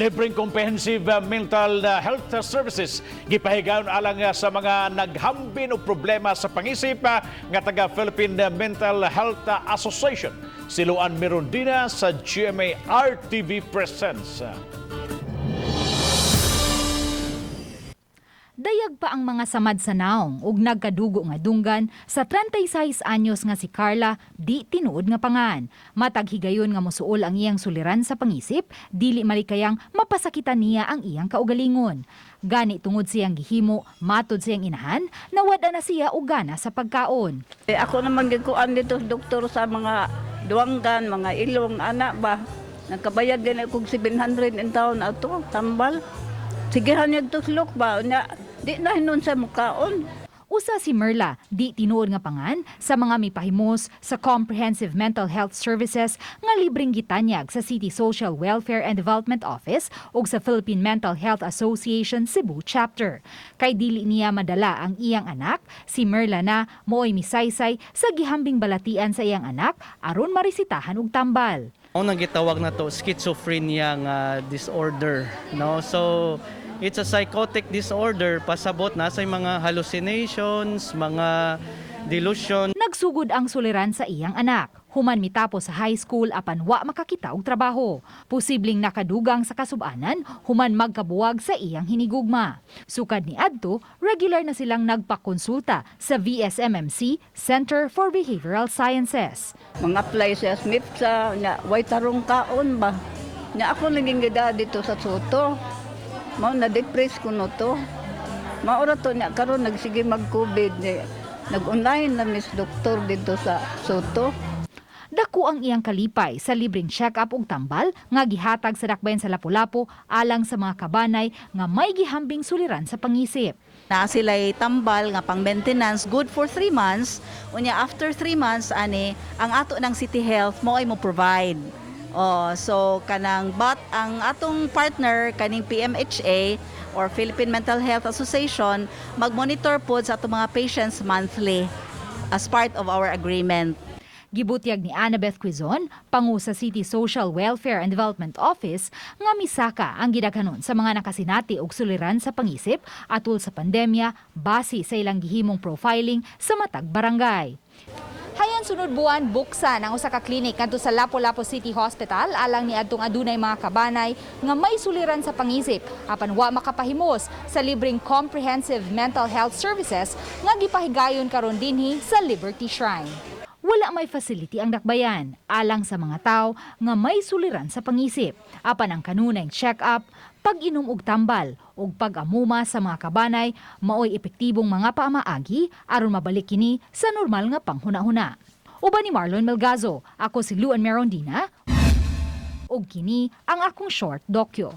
libreng comprehensive mental health services gipahigayon alang sa mga naghambin og problema sa pangisip nga taga Philippine Mental Health Association. Si Luan Mirondina sa GMA RTV Presents. Dayag pa ang mga samad sa naong ug nagkadugo nga dunggan sa 36 anyos nga si Carla di tinuod nga pangan. Matag higayon nga mosuol ang iyang suliran sa pangisip, dili malikayang mapasakitan niya ang iyang kaugalingon. Gani tungod siyang gihimo, matod siyang inahan, nawada na siya og gana sa pagkaon. Ako naman gikuan dito doktor sa mga duwanggan, mga ilong, anak ba. Nagkabayad din ako 700 in taon ato, tambal. Sigihan niya tuslok ba, di na hinon sa mukaon. Usa si Merla, di tinuod nga pangan sa mga mipahimos sa Comprehensive Mental Health Services nga libreng gitanyag sa City Social Welfare and Development Office ug sa Philippine Mental Health Association Cebu Chapter. Kay dili niya madala ang iyang anak, si Merla na mooy misaysay sa gihambing balatian sa iyang anak aron marisitahan og tambal. Ang gitawag na to schizophrenia nga disorder, no? So it's a psychotic disorder, pasabot na sa mga hallucinations, mga delusion. Nagsugod ang suliran sa iyang anak. Human mitapos sa high school apan wa makakita og trabaho. Posibleng nakadugang sa kasubanan, human magkabuwag sa iyang hinigugma. Sukad ni adto, regular na silang nagpakonsulta sa VSMMC, Center for Behavioral Sciences. Mga apply sa Smith sa way tarong kaon ba. Nya ako naging gida dito sa Soto. Mao na depress ko no to. Maura to nya karon nagsige mag-COVID. Nag-online na Miss Doktor dito sa Soto. Dako ang iyang kalipay sa libreng check-up ug tambal nga gihatag sa dakbayan sa Lapu-Lapu alang sa mga kabanay nga may gihambing suliran sa pangisip. Na sila'y tambal nga pang maintenance good for 3 months. Unya after 3 months ani ang ato ng City Health mo ay mo provide. So kanang but ang atong partner kaning PMHA or Philippine Mental Health Association mag-monitor po sa atong mga patients monthly as part of our agreement. Gibutyag ni Annabeth Quizon, pangu sa City Social Welfare and Development Office, nga misaka ang gidaghanon sa mga nakasinati og suliran sa pangisip atol sa pandemya base sa ilang gihimong profiling sa matag barangay. Hayan sunod buwan buksan ang usa ka klinik ngadto sa Lapu-Lapu City Hospital alang ni adtong adunay mga kabanay nga may suliran sa pangisip apan wa makapahimos sa libreng comprehensive mental health services nga gipahigayon karon dinhi sa Liberty Shrine. Wala may facility ang dakbayan alang sa mga tao nga may suliran sa pangisip. Apan ang kanunay check-up, pag-inom og tambal ug pag-amuma sa mga kabanay maoy epektibong mga paamaagi aron mabalik kini sa normal nga panghuna-huna. Uban ni Marlon Melgazo, ako si Luan Mirondina ug kini ang akong short dokyo.